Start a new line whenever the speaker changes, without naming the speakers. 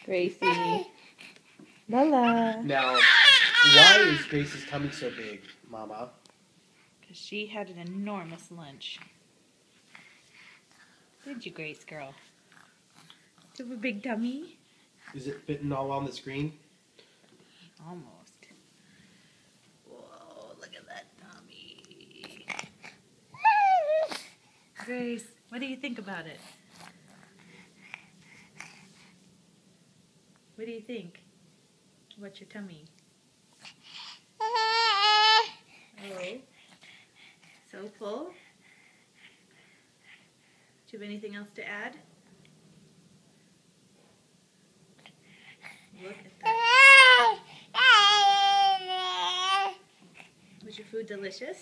Gracie. Lala.
Now, why is Gracie's tummy so big, Mama?
Because she had an enormous lunch. Did you, Grace girl? Do you have a big tummy?
Is it fitting all on the screen?
Almost. Whoa, look at that tummy. Grace, what do you think about it? What do you think? What's your tummy? Oh, so full? Do you have anything else to add? Look at that. Was your food delicious?